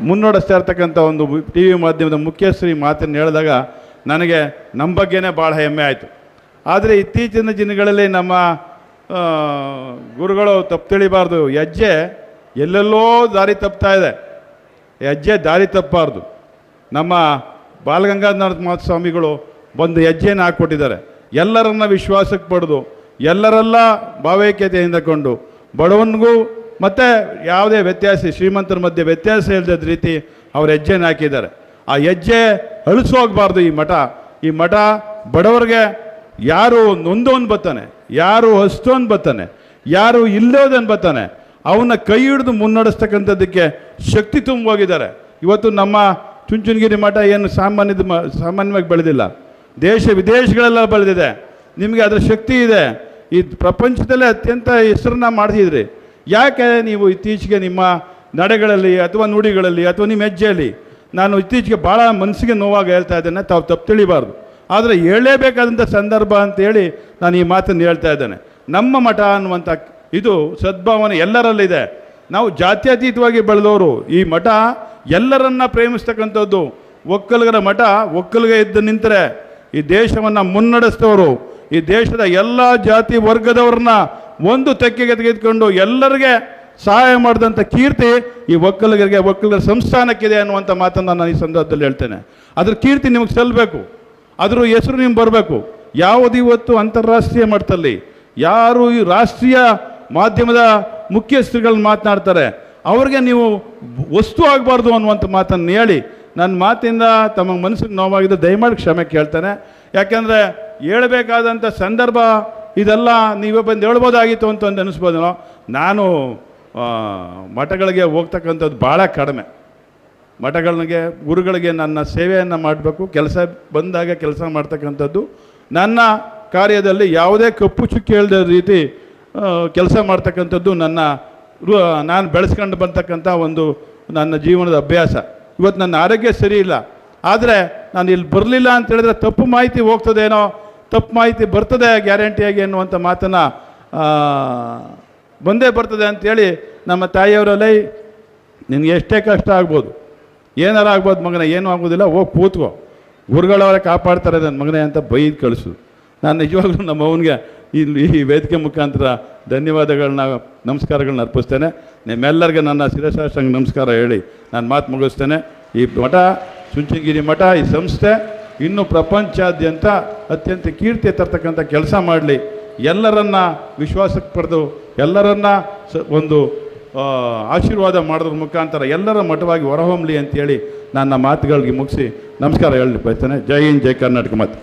ಮುನ್ನಡೆಸ್ತಾ ಇರ್ತಕ್ಕಂಥ ಒಂದು T V ಮಾಧ್ಯಮದ ಮುಖ್ಯಸ್ಥರು ಈ ಮಾತನ್ನು ಹೇಳಿದಾಗ ನನಗೆ ನಮ್ಮ ಬಗ್ಗೆನೇ ಭಾಳ ಹೆಮ್ಮೆ ಆಯಿತು. ಆದರೆ ಇತ್ತೀಚಿನ ದಿನಗಳಲ್ಲಿ ನಮ್ಮ ಗುರುಗಳು ತಪ್ಪು ತಿಳಿಬಾರ್ದು. ಹೆಜ್ಜೆ ಎಲ್ಲೆಲ್ಲೋ ದಾರಿ ತಪ್ತಾ ಇದೆ, ಹೆಜ್ಜೆ ದಾರಿ ತಪ್ಪಬಾರ್ದು. ನಮ್ಮ ಬಾಲಗಂಗಾಧರ ಸ್ವಾಮಿಗಳು ಒಂದು ಹೆಜ್ಜೆಯನ್ನು ಹಾಕ್ಕೊಟ್ಟಿದ್ದಾರೆ. ಎಲ್ಲರನ್ನ ವಿಶ್ವಾಸಕ್ಕೆ ಪಡೆದು ಎಲ್ಲರೆಲ್ಲ ಭಾವೈಕ್ಯತೆಯಿಂದ ಕೊಂಡು ಬಡವನಿಗೂ ಮತ್ತು ಯಾವುದೇ ವ್ಯತ್ಯಾಸ ಶ್ರೀಮಂತರ ಮಧ್ಯೆ ವ್ಯತ್ಯಾಸ ಇಲ್ಲದ ರೀತಿ ಅವ್ರ ಹೆಜ್ಜೆನ ಹಾಕಿದ್ದಾರೆ. ಆ ಹೆಜ್ಜೆ ಅಳಿಸೋಗಬಾರ್ದು. ಈ ಮಠ ಬಡವರಿಗೆ ಯಾರು ನೊಂದೋನ್ ಬರ್ತಾನೆ, ಯಾರು ಹಸ್ತೋನ್ ಬರ್ತಾನೆ, ಯಾರು ಇಲ್ಲೋದನ್ನು ಬರ್ತಾನೆ, ಅವನ್ನ ಕೈ ಹಿಡಿದು ಮುನ್ನಡೆಸ್ತಕ್ಕಂಥದ್ದಕ್ಕೆ ಶಕ್ತಿ ತುಂಬೋಗಿದ್ದಾರೆ. ಇವತ್ತು ನಮ್ಮ ಚುಂಚನಗಿರಿ ಮಠ ಏನು ಸಾಮಾನ್ಯವಾಗಿ ಬೆಳೆದಿಲ್ಲ, ದೇಶ ವಿದೇಶಗಳೆಲ್ಲ ಬೆಳೆದಿದೆ. ನಿಮಗೆ ಅದರ ಶಕ್ತಿ ಇದೆ. ಈ ಪ್ರಪಂಚದಲ್ಲೇ ಅತ್ಯಂತ ಹೆಸರನ್ನ ಮಾಡ್ತಿದ್ರಿ. ಯಾಕೆ ನೀವು ಇತ್ತೀಚೆಗೆ ನಿಮ್ಮ ನಡೆಗಳಲ್ಲಿ ಅಥವಾ ನುಡಿಗಳಲ್ಲಿ ಅಥವಾ ನಿಮ್ಮ ಹೆಜ್ಜೆಯಲ್ಲಿ, ನಾನು ಇತ್ತೀಚೆಗೆ ಭಾಳ ಮನಸ್ಸಿಗೆ ನೋವಾಗಿ ಹೇಳ್ತಾ ಇದ್ದೇನೆ, ತಾವು ತಪ್ಪು ತಿಳಿಬಾರ್ದು. ಆದರೆ ಹೇಳಲೇಬೇಕಾದಂಥ ಸಂದರ್ಭ ಅಂತೇಳಿ ನಾನು ಈ ಮಾತನ್ನು ಹೇಳ್ತಾ ಇದ್ದೇನೆ. ನಮ್ಮ ಮಠ ಅನ್ನುವಂಥ ಇದು ಸದ್ಭಾವನೆ ಎಲ್ಲರಲ್ಲಿದೆ. ನಾವು ಜಾತ್ಯತೀತವಾಗಿ ಬೆಳೆದವರು. ಈ ಮಠ ಎಲ್ಲರನ್ನ ಪ್ರೇಮಿಸ್ತಕ್ಕಂಥದ್ದು. ಒಕ್ಕಲಿಗರ ಮಠ ಒಕ್ಕಲಿಗ ಇದ್ದು ನಿಂತರೆ ಈ ದೇಶವನ್ನು ಮುನ್ನಡೆಸ್ತವರು. ಈ ದೇಶದ ಎಲ್ಲ ಜಾತಿ ವರ್ಗದವ್ರನ್ನ ಒಂದು ತೆಕ್ಕೆಗೆ ತೆಗೆದುಕೊಂಡು ಎಲ್ಲರಿಗೆ ಸಹಾಯ ಮಾಡಿದಂಥ ಕೀರ್ತಿ ಈ ಒಕ್ಕಲಿಗರಿಗೆ, ಒಕ್ಕಲಿಗರ ಸಂಸ್ಥಾನಕ್ಕಿದೆ ಅನ್ನುವಂಥ ಮಾತನ್ನು ನಾನು ಈ ಸಂದರ್ಭದಲ್ಲಿ ಹೇಳ್ತೇನೆ. ಅದ್ರ ಕೀರ್ತಿ ನಿಮಗೆ ಸಲ್ಲಬೇಕು, ಅದ್ರ ಹೆಸರು ನಿಮ್ಗೆ ಬರಬೇಕು. ಯಾವುದು ಇವತ್ತು ಅಂತಾರಾಷ್ಟ್ರೀಯ ಮಟ್ಟದಲ್ಲಿ ಯಾರು ಈ ರಾಷ್ಟ್ರೀಯ ಮಾಧ್ಯಮದ ಮುಖ್ಯಸ್ಥರುಗಳನ್ನ ಮಾತನಾಡ್ತಾರೆ ಅವ್ರಿಗೆ ನೀವು ವಸ್ತು ಆಗಬಾರ್ದು ಅನ್ನುವಂಥ ಮಾತನ್ನು ಹೇಳಿ ನನ್ನ ಮಾತಿಂದ ತಮ್ಮ ಮನಸ್ಸಿಗೆ ನೋವಾಗಿದ್ದು ದಯಮಾಡಿ ಕ್ಷಮೆ ಕೇಳ್ತಾನೆ. ಯಾಕೆಂದರೆ ಹೇಳಬೇಕಾದಂಥ ಸಂದರ್ಭ ಇದೆಲ್ಲ ನೀವೇ ಬಂದು ಹೇಳ್ಬೋದಾಗಿತ್ತು ಅಂತ ಒಂದು ಅನಿಸ್ಬೋದೇನೋ. ನಾನು ಮಠಗಳಿಗೆ ಹೋಗ್ತಕ್ಕಂಥದ್ದು ಭಾಳ ಕಡಿಮೆ. ಮಠಗಳಿಗೆ ಗುರುಗಳಿಗೆ ನನ್ನ ಸೇವೆಯನ್ನು ಮಾಡಬೇಕು, ಕೆಲಸ ಬಂದಾಗ ಕೆಲಸ ಮಾಡ್ತಕ್ಕಂಥದ್ದು. ನನ್ನ ಕಾರ್ಯದಲ್ಲಿ ಯಾವುದೇ ಕಪ್ಪು ಚುಕ್ಕಿ ಹೇಳದ ರೀತಿ ಕೆಲಸ ಮಾಡ್ತಕ್ಕಂಥದ್ದು ನಾನು ಬೆಳೆಸ್ಕೊಂಡು ಬಂತಕ್ಕಂಥ ಒಂದು ನನ್ನ ಜೀವನದ ಅಭ್ಯಾಸ. ಇವತ್ತು ನನ್ನ ಆರೋಗ್ಯ ಸರಿ ಇಲ್ಲ, ಆದರೆ ನಾನು ಇಲ್ಲಿ ಬರಲಿಲ್ಲ ಅಂತ ಹೇಳಿದ್ರೆ ತಪ್ಪು ಮಾಹಿತಿ ಹೋಗ್ತದೇನೋ, ತಪ್ಪು ಮಾಹಿತಿ ಬರ್ತದೆ ಗ್ಯಾರಂಟಿಯಾಗಿ ಅನ್ನುವಂಥ ಮಾತನ್ನು ಬಂದೇ ಬರ್ತದೆ ಅಂಥೇಳಿ ನಮ್ಮ ತಾಯಿಯವರಲ್ಲಿ ನಿನಗೆ ಎಷ್ಟೇ ಕಷ್ಟ ಆಗ್ಬೋದು, ಏನಾರು ಆಗ್ಬೋದು ಮಗನೇ, ಏನೂ ಆಗೋದಿಲ್ಲ, ಹೋಗಿ ಕೂತ್ಕೋ, ಗುರುಗಳವರೇ ಕಾಪಾಡ್ತಾರೆ ನನ್ನ ಮಗನೇ ಅಂತ ಬೈದು ಕಳಿಸು. ನಾನು ನಿಜವಾಗ್ಲೂ ನಮ್ಮ ಅವನಿಗೆ ಈ ವೇದಿಕೆ ಮುಖಾಂತರ ಧನ್ಯವಾದಗಳನ್ನ ನಮಸ್ಕಾರಗಳನ್ನ ಅರ್ಪಿಸ್ತೇನೆ. ನಿಮ್ಮೆಲ್ಲರಿಗೆ ನನ್ನ ಶಿರಸಾಷ್ಟಾಂಗ ನಮಸ್ಕಾರ ಹೇಳಿ ನಾನು ಮಾತು ಮುಗಿಸ್ತೇನೆ. ಈ ಮಠ, ಚುಂಚನಗಿರಿ ಮಠ, ಈ ಸಂಸ್ಥೆ ಇನ್ನೂ ಪ್ರಪಂಚಾದ್ಯಂತ ಅತ್ಯಂತ ಕೀರ್ತಿ ತರ್ತಕ್ಕಂಥ ಕೆಲಸ ಮಾಡಲಿ. ಎಲ್ಲರನ್ನ ವಿಶ್ವಾಸಕ್ಕೆ ಪಡೆದು ಎಲ್ಲರನ್ನ ಒಂದು ಆಶೀರ್ವಾದ ಮಾಡೋದ್ರ ಮುಖಾಂತರ ಎಲ್ಲರ ಮಠವಾಗಿ ಹೊರಹೊಮ್ಮಲಿ ಅಂತೇಳಿ ನನ್ನ ಮಾತುಗಳಿಗೆ ಮುಗಿಸಿ ನಮಸ್ಕಾರ ಹೇಳಿ ಬಯಸ್ತೇನೆ. ಜೈ ಹಿಂದ್, ಜೈ ಕರ್ನಾಟಕ. ಮತ್ತು